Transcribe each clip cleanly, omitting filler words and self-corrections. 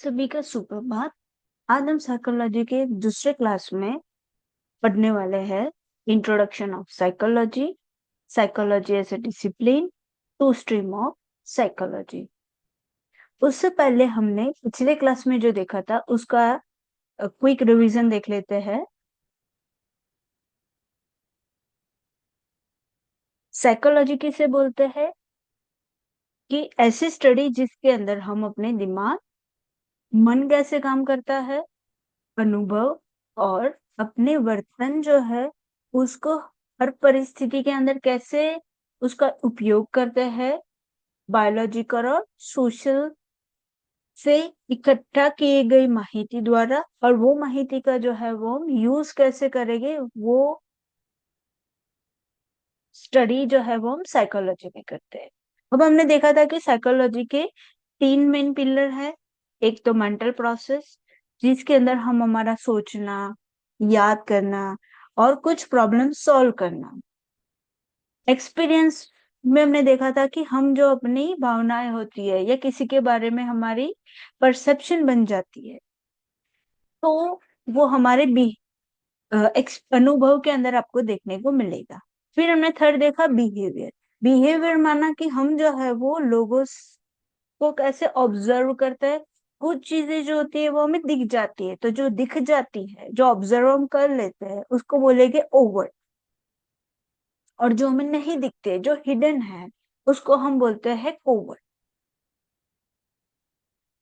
सभी का सुप्रभात। आज हम साइकोलॉजी के दूसरे क्लास में पढ़ने वाले हैं introduction of psychology, psychology as a discipline, two stream of psychology. उससे पहले हमने पिछले क्लास में जो देखा था उसका क्विक रिवीजन देख लेते हैं। साइकोलॉजी किसे बोलते हैं कि ऐसी स्टडी जिसके अंदर हम अपने दिमाग, मन कैसे काम करता है, अनुभव और अपने वर्तन जो है उसको हर परिस्थिति के अंदर कैसे उसका उपयोग करते हैं, बायोलॉजिकल और सोशल से इकट्ठा किए गई माहिती द्वारा, और वो माहिती का जो है वो हम यूज कैसे करेंगे, वो स्टडी जो है वो हम साइकोलॉजी में करते हैं। अब हमने देखा था कि साइकोलॉजी के तीन मेन पिलर है। एक तो मेंटल प्रोसेस, जिसके अंदर हम हमारा सोचना, याद करना और कुछ प्रॉब्लम सॉल्व करना। एक्सपीरियंस में हमने देखा था कि हम जो अपनी भावनाएं होती है या किसी के बारे में हमारी परसेप्शन बन जाती है, तो वो हमारे अनुभव के अंदर आपको देखने को मिलेगा। फिर हमने थर्ड देखा बिहेवियर। बिहेवियर माना कि हम जो है वो लोगों को कैसे ऑब्जर्व करते हैं। कुछ चीजें जो होती है वो हमें दिख जाती है, तो जो दिख जाती है, जो ऑब्जर्व हम कर लेते हैं, उसको बोलेंगे ओवर। और जो हमें नहीं दिखते, जो हिडन है, उसको हम बोलते हैं कोवर।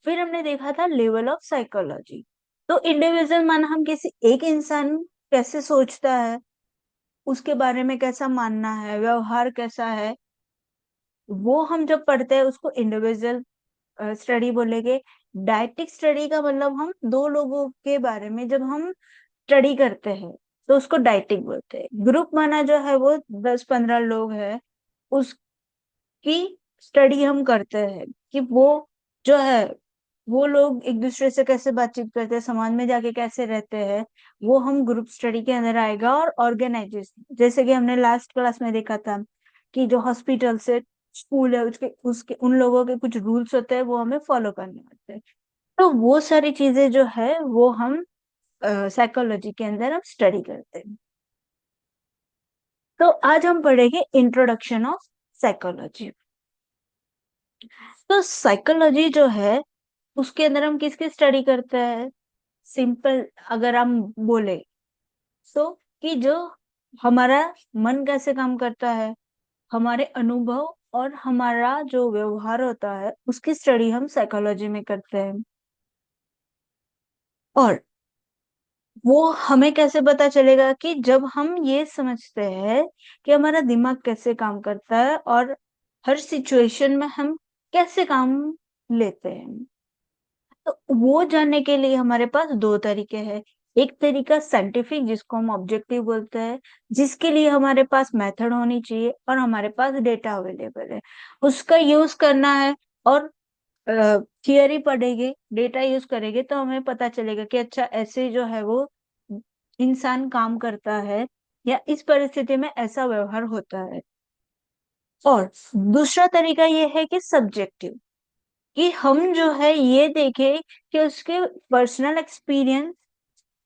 फिर हमने देखा था लेवल ऑफ साइकोलॉजी। तो इंडिविजुअल माना हम किसी एक इंसान कैसे सोचता है, उसके बारे में कैसा मानना है, व्यवहार कैसा है, वो हम जब पढ़ते हैं उसको इंडिविजुअल स्टडी बोलेंगे। डायटिक स्टडी का मतलब हम दो लोगों के बारे में जब हम स्टडी करते हैं तो उसको डायटिक बोलते हैं। ग्रुप माना जो है वो 10-15 लोग है, उसकी स्टडी हम करते हैं कि वो जो है वो लोग एक दूसरे से कैसे बातचीत करते हैं, समाज में जाके कैसे रहते हैं, वो हम ग्रुप स्टडी के अंदर आएगा। और ऑर्गेनाइजेशन, जैसे कि हमने लास्ट क्लास में देखा था कि जो हॉस्पिटल से स्कूल है उसके उसके उन लोगों के कुछ रूल्स होते हैं, वो हमें फॉलो करने होते हैं। तो वो सारी चीजें जो है वो हम साइकोलॉजी के अंदर हम स्टडी करते हैं। तो आज हम पढ़ेंगे इंट्रोडक्शन ऑफ साइकोलॉजी। तो साइकोलॉजी जो है उसके अंदर हम किसकी स्टडी करते हैं। सिंपल अगर हम बोले तो कि जो हमारा मन कैसे काम करता है, हमारे अनुभव और हमारा जो व्यवहार होता है उसकी स्टडी हम साइकोलॉजी में करते हैं। और वो हमें कैसे पता चलेगा कि जब हम ये समझते हैं कि हमारा दिमाग कैसे काम करता है और हर सिचुएशन में हम कैसे काम लेते हैं। तो वो जानने के लिए हमारे पास दो तरीके हैं। एक तरीका साइंटिफिक, जिसको हम ऑब्जेक्टिव बोलते हैं, जिसके लिए हमारे पास मेथड होनी चाहिए और हमारे पास डेटा अवेलेबल है, उसका यूज करना है। और थियरी पढ़ेंगे, डेटा यूज करेंगे तो हमें पता चलेगा कि अच्छा ऐसे जो है वो इंसान काम करता है या इस परिस्थिति में ऐसा व्यवहार होता है। और दूसरा तरीका ये है कि सब्जेक्टिव, कि हम जो है ये देखें कि उसके पर्सनल एक्सपीरियंस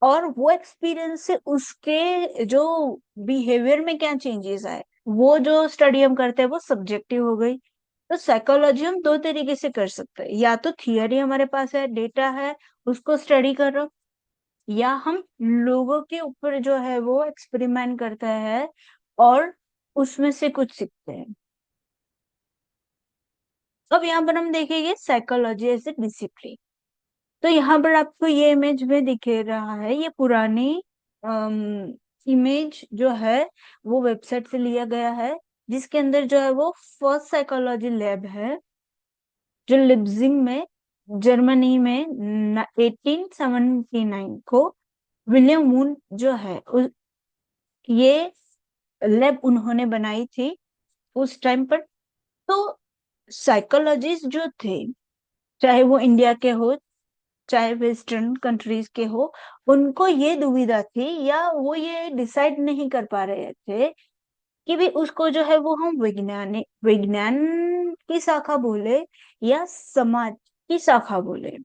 और वो एक्सपीरियंस से उसके जो बिहेवियर में क्या चेंजेस आए, वो जो स्टडी हम करते हैं वो सब्जेक्टिव हो गई। तो साइकोलॉजी हम दो तरीके से कर सकते हैं, या तो थियरी हमारे पास है, डेटा है, उसको स्टडी कर रहे हो, या हम लोगों के ऊपर जो है वो एक्सपेरिमेंट करते हैं और उसमें से कुछ सीखते हैं। अब यहाँ पर हम देखेंगे साइकोलॉजी एज ए डिसिप्लिन। तो यहाँ पर आपको ये इमेज में दिख रहा है, ये पुरानी इमेज जो है वो वेबसाइट से लिया गया है, जिसके अंदर जो है वो फर्स्ट साइकोलॉजी लैब है जो लिप्जिंग में, जर्मनी में 1879 को विलियम वुंड जो है ये लैब उन्होंने बनाई थी उस टाइम पर। तो साइकोलॉजिस्ट जो थे, चाहे वो इंडिया के हो चाहे वेस्टर्न कंट्रीज के हो, उनको ये दुविधा थी या वो ये डिसाइड नहीं कर पा रहे थे कि भी उसको जो है वो हम विज्ञान की शाखा बोले या समाज की शाखा बोले।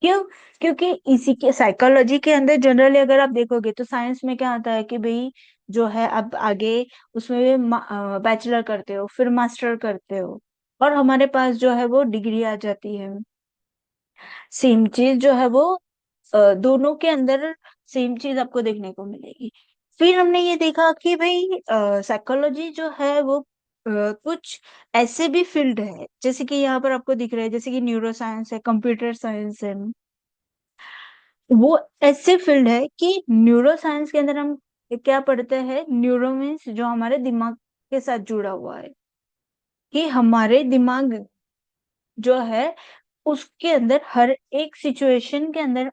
क्यों? क्योंकि इसी के साइकोलॉजी के अंदर जनरली अगर आप देखोगे तो साइंस में क्या होता है कि भाई जो है अब आगे उसमें बैचलर करते हो, फिर मास्टर करते हो, और हमारे पास जो है वो डिग्री आ जाती है। सेम चीज जो है वो दोनों के अंदर सेम चीज आपको देखने को मिलेगी। फिर हमने ये देखा कि भाई साइकोलॉजी जो है वो कुछ ऐसे भी फील्ड है, जैसे कि यहाँ पर आपको दिख रहा है, जैसे कि न्यूरो साइंस है, कंप्यूटर साइंस है। वो ऐसे फील्ड है कि न्यूरो साइंस के अंदर हम क्या पढ़ते हैं, न्यूरो मीन्स जो हमारे दिमाग के साथ जुड़ा हुआ है, कि हमारे दिमाग जो है उसके अंदर हर एक सिचुएशन के अंदर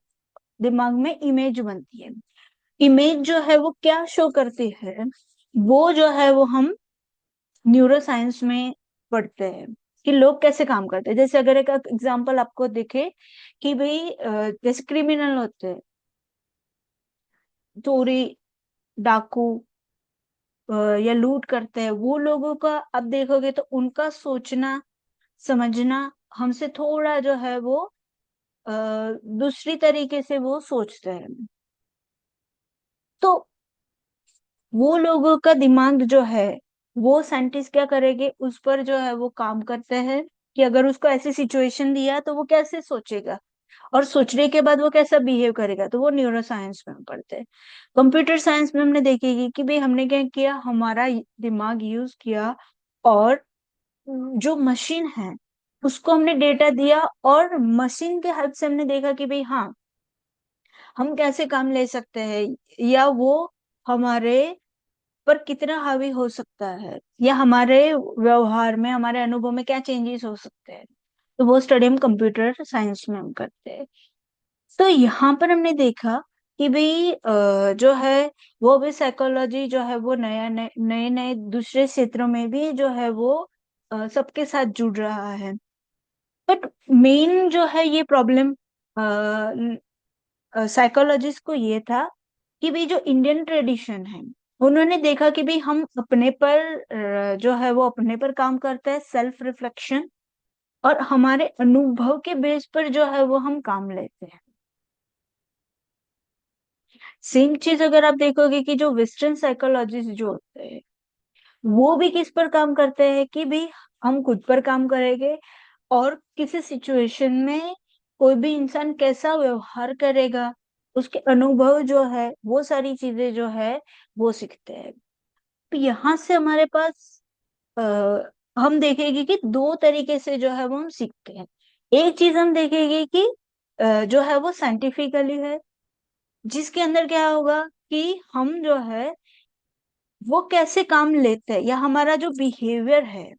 दिमाग में इमेज बनती है। इमेज जो है वो क्या शो करती है, वो जो है वो हम न्यूरो साइंस में पढ़ते हैं कि लोग कैसे काम करते हैं। जैसे अगर एक एग्जांपल आपको दिखे कि भाई जैसे क्रिमिनल होते हैं, चोरी, डाकू, या लूट करते हैं, वो लोगों का आप देखोगे तो उनका सोचना समझना हमसे थोड़ा जो है वो अ, दूसरी तरीके से वो सोचते हैं। तो वो लोगों का दिमाग जो है वो साइंटिस्ट क्या करेंगे, उस पर जो है वो काम करते हैं कि अगर उसको ऐसी सिचुएशन दिया तो वो कैसे सोचेगा, और सोचने के बाद वो कैसा बिहेव करेगा, तो वो न्यूरो साइंस में हम पढ़ते हैं। कंप्यूटर साइंस में हमने देखेगी कि भाई हमने क्या किया, हमारा दिमाग यूज किया, और जो मशीन है उसको हमने डेटा दिया, और मशीन के हेल्प से हमने देखा कि भाई हाँ, हम कैसे काम ले सकते हैं, या वो हमारे पर कितना हावी हो सकता है, या हमारे व्यवहार में, हमारे अनुभव में क्या चेंजेस हो सकते हैं। तो वो स्टडी हम कंप्यूटर साइंस में हम करते हैं। तो यहाँ पर हमने देखा कि भाई जो है वो भी साइकोलॉजी जो है वो नया नए नए नए दूसरे क्षेत्रों में भी जो है वो सबके साथ जुड़ रहा है। बट मेन जो है ये प्रॉब्लम साइकोलॉजिस्ट को ये था कि भाई जो इंडियन ट्रेडिशन है, उन्होंने देखा कि भाई हम अपने पर जो है वो अपने पर काम करते हैं, सेल्फ रिफ्लेक्शन, और हमारे अनुभव के बेस पर जो है वो हम काम लेते हैं। सेम चीज अगर आप देखोगे कि जो वेस्टर्न साइकोलॉजिस्ट जो होते हैं, वो भी किस पर काम करते हैं कि भाई हम खुद पर काम करेंगे, और किसी सिचुएशन में कोई भी इंसान कैसा व्यवहार करेगा, उसके अनुभव जो है वो सारी चीजें जो है वो सीखते हैं। तो यहाँ से हमारे पास आ, हम देखेंगे कि दो तरीके से जो है वो हम सीखते हैं। एक चीज हम देखेंगे कि जो है वो साइंटिफिकली है, जिसके अंदर क्या होगा कि हम जो है वो कैसे काम लेते हैं, या हमारा जो बिहेवियर है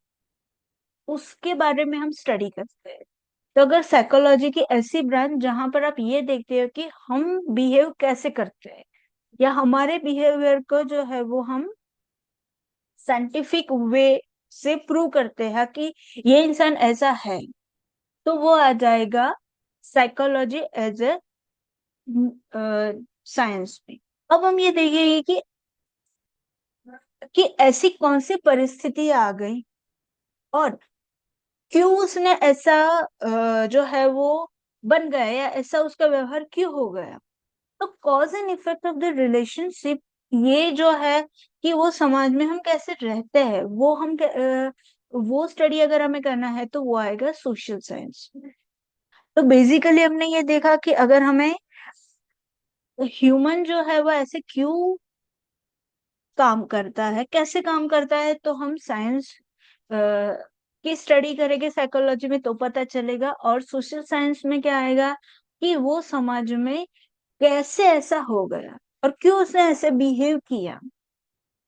उसके बारे में हम स्टडी करते हैं। तो अगर साइकोलॉजी की ऐसी ब्रांच जहां पर आप ये देखते हो कि हम बिहेव कैसे करते हैं, या हमारे बिहेवियर को जो है वो हम साइंटिफिक वे से प्रूव करते हैं कि ये इंसान ऐसा है, तो वो आ जाएगा साइकोलॉजी एज ए साइंस में। अब हम ये देखेंगे कि ऐसी कौन सी परिस्थिति आ गई, और क्यों उसने ऐसा जो है वो बन गया, या ऐसा उसका व्यवहार क्यों हो गया। तो cause and effect of the relationship, ये जो है कि वो समाज में हम कैसे रहते हैं, वो स्टडी अगर हमें करना है तो वो आएगा सोशल साइंस। तो बेसिकली हमने ये देखा कि अगर हमें ह्यूमन जो है वो ऐसे क्यों काम करता है, कैसे काम करता है, तो हम साइंस की स्टडी करेंगे साइकोलॉजी में तो पता चलेगा। और सोशल साइंस में क्या आएगा कि वो समाज में कैसे ऐसा हो गया, और क्यों उसने ऐसे बिहेव किया।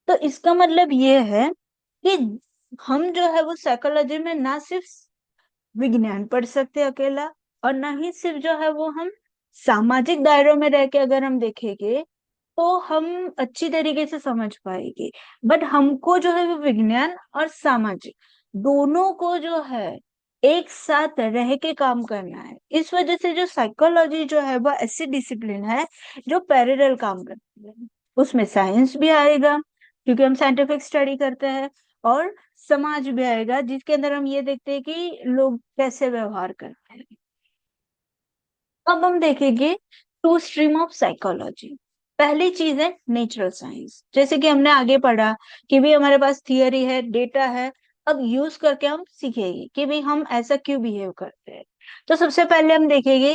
तो इसका मतलब ये है कि हम जो है वो साइकोलॉजी में ना सिर्फ विज्ञान पढ़ सकते हैं अकेला, और ना ही सिर्फ जो है वो हम सामाजिक दायरों में रह के अगर हम देखेंगे तो हम अच्छी तरीके से समझ पाएंगे। बट हमको जो है वो विज्ञान और सामाजिक दोनों को जो है एक साथ रह के काम करना है। इस वजह से जो साइकोलॉजी जो है वो ऐसी डिसिप्लिन है जो पैरेलल काम करती है। उसमें साइंस भी आएगा क्योंकि हम साइंटिफिक स्टडी करते हैं, और समाज भी आएगा जिसके अंदर हम ये देखते हैं कि लोग कैसे व्यवहार करते हैं। अब हम देखेंगे टू स्ट्रीम ऑफ साइकोलॉजी। पहली चीज है नेचुरल साइंस, जैसे कि हमने आगे पढ़ा कि भी हमारे पास थियरी है, डेटा है। अब यूज करके हम सीखेंगे कि भाई हम ऐसा क्यों बिहेव करते हैं। तो सबसे पहले हम देखेंगे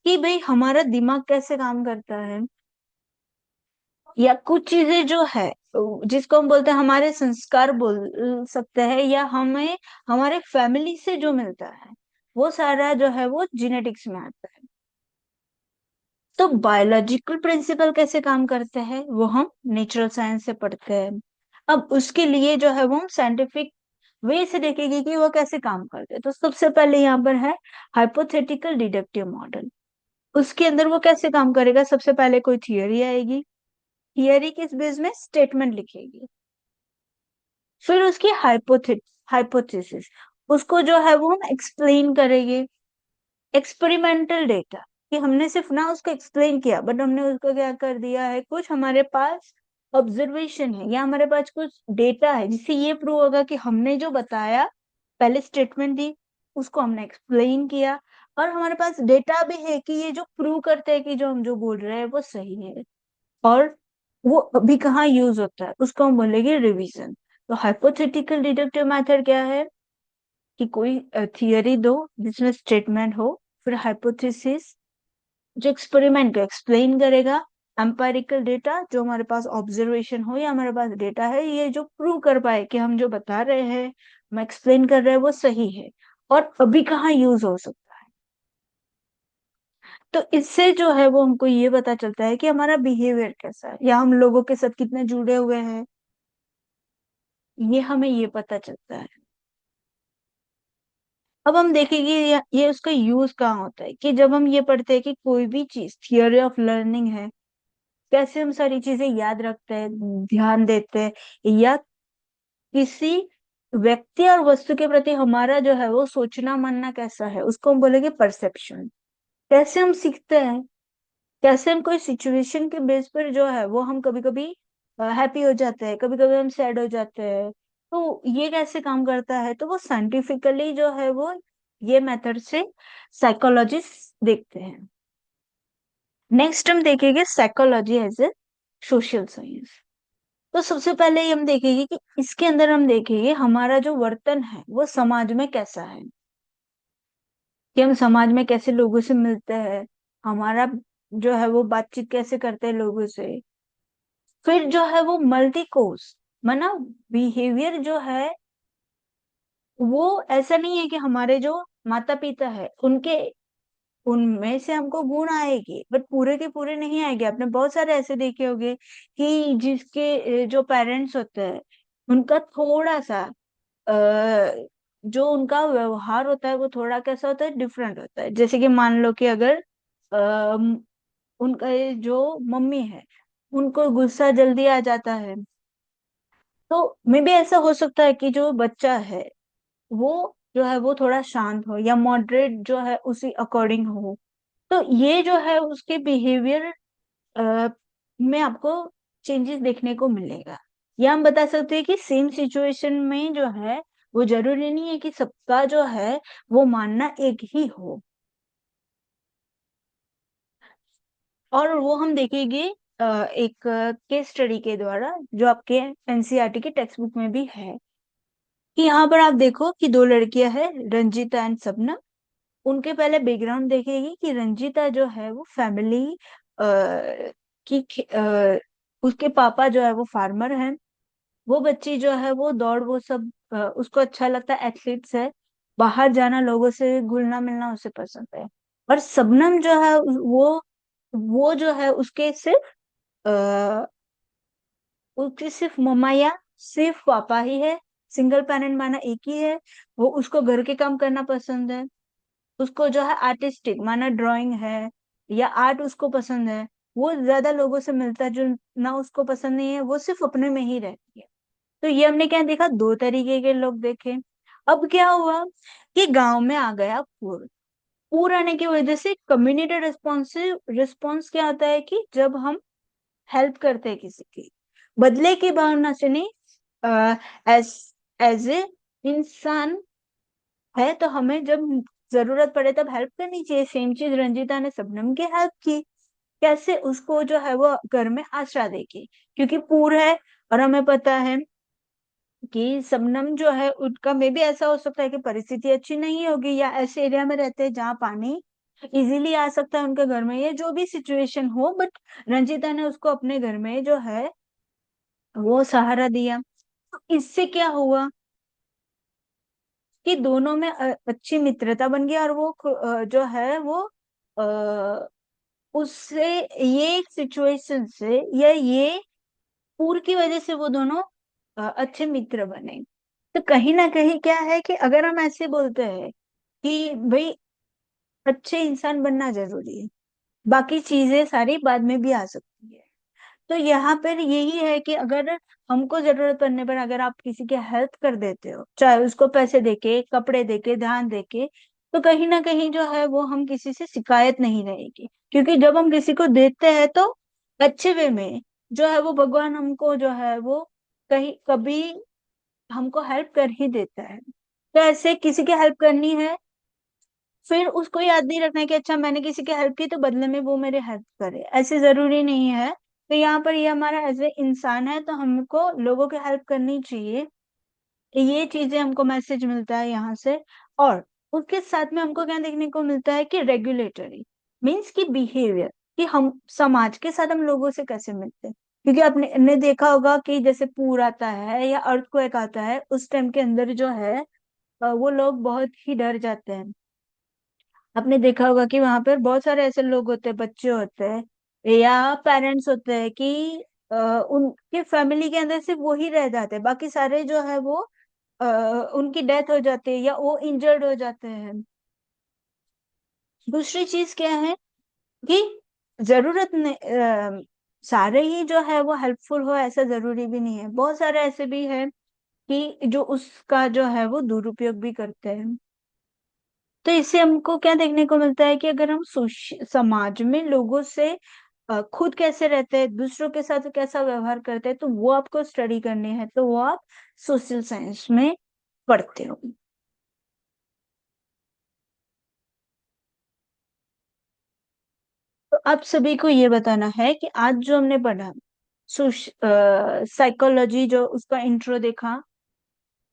कि भाई हमारा दिमाग कैसे काम करता है, या कुछ चीजें जो है जिसको हम बोलते हैं हमारे संस्कार बोल सकते हैं, या हमें हमारे फैमिली से जो मिलता है वो सारा जो है वो जेनेटिक्स में आता है। तो बायोलॉजिकल प्रिंसिपल कैसे काम करते हैं वो हम नेचुरल साइंस से पढ़ते हैं। अब उसके लिए जो है वो हम साइंटिफिक वे से देखेंगे कि वो कैसे काम करते हैं। तो सबसे पहले यहाँ पर है हाइपोथेटिकल डिडक्टिव मॉडल। उसके अंदर वो कैसे काम करेगा, सबसे पहले कोई थियरी आएगी, थियरी किस बेस में, स्टेटमेंट लिखेगी। फिर उसकी हाइपोथेसिस, उसको जो है वो हम एक्सप्लेन करेंगे। एक्सपेरिमेंटल डेटा, कि हमने सिर्फ ना उसको एक्सप्लेन किया, बट हमने उसको क्या कर दिया है, कुछ हमारे पास ऑब्जर्वेशन है या हमारे पास कुछ डेटा है जिससे ये प्रूव होगा कि हमने जो बताया, पहले स्टेटमेंट दी, उसको हमने एक्सप्लेन किया, और हमारे पास डेटा भी है कि ये जो प्रूव करते हैं कि जो हम जो बोल रहे हैं वो सही है। और वो अभी कहाँ यूज होता है, उसको हम बोलेंगे रिवीजन। तो हाइपोथेटिकल डिडक्टिव मेथड क्या है कि कोई थियरी दो जिसमें स्टेटमेंट हो, फिर हाइपोथेसिस जो एक्सपेरिमेंट को एक्सप्लेन करेगा, एम्पेरिकल डेटा जो हमारे पास ऑब्जर्वेशन हो या हमारे पास डेटा है ये जो प्रूव कर पाए कि हम जो बता रहे हैं, हम एक्सप्लेन कर रहे हैं वो सही है और अभी कहाँ यूज हो सकता है। तो इससे जो है वो हमको ये पता चलता है कि हमारा बिहेवियर कैसा है या हम लोगों के साथ कितने जुड़े हुए हैं, ये हमें ये पता चलता है। अब हम देखेंगे ये उसका यूज कहाँ होता है, कि जब हम ये पढ़ते हैं कि कोई भी चीज थियोरी ऑफ लर्निंग है, कैसे हम सारी चीजें याद रखते हैं, ध्यान देते हैं, या किसी व्यक्ति और वस्तु के प्रति हमारा जो है वो सोचना मानना कैसा है, उसको हम बोलेंगे परसेप्शन। कैसे हम सीखते हैं, कैसे हम कोई सिचुएशन के बेस पर जो है वो हम कभी कभी हैप्पी हो जाते हैं, कभी कभी हम सैड हो जाते हैं। तो ये कैसे काम करता है, तो वो साइंटिफिकली जो है वो ये मेथड से साइकोलॉजिस्ट देखते हैं। नेक्स्ट हम देखेंगे psychology as a social science. तो सबसे पहले हम देखेंगे कि इसके अंदर हम देखेंगे हमारा जो वर्तन है वो समाज में कैसा है, कि हम समाज में कैसे लोगों से मिलते हैं, हमारा जो है वो बातचीत कैसे करते हैं लोगों से। फिर जो है वो मल्टी कोर्स, माना बिहेवियर जो है वो ऐसा नहीं है कि हमारे जो माता पिता है उनके उनमें से हमको गुण आएगी, बट पूरे के पूरे नहीं आएंगे। आपने बहुत सारे ऐसे देखे होंगे कि जिसके जो पेरेंट्स होते हैं उनका थोड़ा सा जो उनका व्यवहार होता है वो थोड़ा कैसा होता है, डिफरेंट होता है। जैसे कि मान लो कि अगर उनका ये जो मम्मी है उनको गुस्सा जल्दी आ जाता है, तो मे भी ऐसा हो सकता है कि जो बच्चा है वो जो है वो थोड़ा शांत हो या मॉडरेट जो है उसी अकॉर्डिंग हो। तो ये जो है उसके बिहेवियर में आपको चेंजेस देखने को मिलेगा। या हम बता सकते हैं कि सेम सिचुएशन में जो है वो जरूरी नहीं है कि सबका जो है वो मानना एक ही हो। और वो हम देखेंगे एक केस स्टडी के द्वारा जो आपके एनसीईआरटी की टेक्स्ट बुक में भी है, कि यहाँ पर आप देखो कि दो लड़कियां हैं, रंजीता एंड सपना। उनके पहले बैकग्राउंड देखेगी कि रंजीता जो है वो फैमिली उसके पापा जो है वो फार्मर हैं। वो बच्ची जो है वो दौड़ वो सब उसको अच्छा लगता है, एथलीट्स है, बाहर जाना, लोगों से घुलना मिलना उसे पसंद है। और शबनम जो है वो जो है उसके सिर्फ उसकी सिर्फ मम्मा या सिर्फ पापा ही है, सिंगल पेरेंट माना एक ही है। वो उसको घर के काम करना पसंद है, उसको जो है आर्टिस्टिक माना ड्राइंग है या आर्ट उसको पसंद है। वो ज्यादा लोगों से मिलता जो ना उसको पसंद नहीं है, वो सिर्फ अपने में ही रहती है। तो ये हमने क्या देखा, दो तरीके के लोग देखे। अब क्या हुआ कि गांव में आ गया पूर। पूर आने की वजह से कम्युनिटी रिस्पॉन्सिव रिस्पॉन्स क्या आता है कि जब हम हेल्प करते हैं किसी की, बदले की भावना से नहीं, एज एज ए इंसान है, तो हमें जब जरूरत पड़े तब हेल्प करनी चाहिए। सेम चीज रंजीता ने शबनम की हेल्प की, कैसे उसको जो है वो घर में आश्रय देके, क्योंकि पूर है और हमें पता है कि शबनम जो है उनका मे भी ऐसा हो सकता है कि परिस्थिति अच्छी नहीं होगी, या ऐसे एरिया में रहते हैं जहाँ पानी इजीली आ सकता है उनके घर में, या जो भी सिचुएशन हो, बट रंजीता ने उसको अपने घर में जो है वो सहारा दिया। तो इससे क्या हुआ कि दोनों में अच्छी मित्रता बन गई, और वो जो है वो अ, उससे, ये सिचुएशन से या ये पूर की वजह से वो दोनों अच्छे मित्र बने। तो कहीं ना कहीं क्या है कि अगर हम ऐसे बोलते हैं कि भाई अच्छे इंसान बनना जरूरी है, बाकी चीजें सारी बाद में भी आ सकती है। तो यहाँ पर यही है कि अगर हमको जरूरत पड़ने पर अगर आप किसी की हेल्प कर देते हो, चाहे उसको पैसे देके, कपड़े देके, ध्यान देके, तो कहीं ना कहीं जो है वो हम किसी से शिकायत नहीं रहेगी, क्योंकि जब हम किसी को देते हैं तो अच्छे वे में जो है वो भगवान हमको जो है वो कहीं कभी हमको हेल्प कर ही देता है। तो ऐसे किसी की हेल्प करनी है, फिर उसको याद नहीं रखना है कि अच्छा मैंने किसी की हेल्प की तो बदले में वो मेरी हेल्प करे, ऐसे जरूरी नहीं है। तो यहाँ पर ये हमारा एज ए इंसान है, तो हमको लोगों की हेल्प करनी चाहिए। ये चीजें हमको मैसेज मिलता है यहाँ से। और उसके साथ में हमको क्या देखने को मिलता है कि रेगुलेटरी मीन्स की बिहेवियर, कि हम समाज के साथ हम लोगों से कैसे मिलते हैं। क्योंकि आपने ने देखा होगा कि जैसे पूर आता है या अर्थक्वेक आता है, उस टाइम के अंदर जो है वो लोग बहुत ही डर जाते हैं। आपने देखा होगा कि वहां पर बहुत सारे ऐसे लोग होते हैं, बच्चे होते हैं या पेरेंट्स होते हैं कि उनके फैमिली के अंदर सिर्फ वो ही रह जाते हैं, बाकी सारे जो है वो अ, उनकी डेथ हो जाती है या वो इंजर्ड हो जाते हैं। दूसरी चीज क्या है कि जरूरत ने सारे ही जो है वो हेल्पफुल हो ऐसा जरूरी भी नहीं है, बहुत सारे ऐसे भी है कि जो उसका जो है वो दुरुपयोग भी करते हैं। तो इससे हमको क्या देखने को मिलता है कि अगर हम समाज में लोगों से खुद कैसे रहते हैं, दूसरों के साथ कैसा व्यवहार करते हैं, तो वो आपको स्टडी करनी है, तो वो आप सोशल साइंस में पढ़ते हो। तो आप सभी को ये बताना है कि आज जो हमने पढ़ा, साइकोलॉजी जो उसका इंट्रो देखा,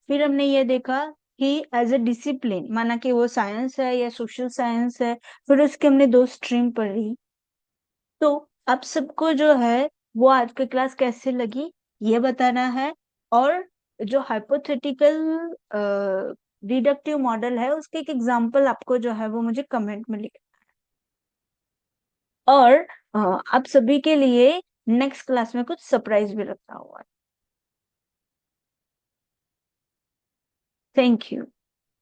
फिर हमने ये देखा कि एज ए डिसिप्लिन माना कि वो साइंस है या सोशल साइंस है, फिर उसके हमने दो स्ट्रीम पढ़ी। तो आप सबको जो है वो आज की क्लास कैसे लगी ये बताना है। और जो हाइपोथेटिकल डिडक्टिव मॉडल है उसके एक एग्जांपल आपको जो है वो मुझे कमेंट में लिख। और आप सभी के लिए नेक्स्ट क्लास में कुछ सरप्राइज भी रखा हुआ है। Thank you.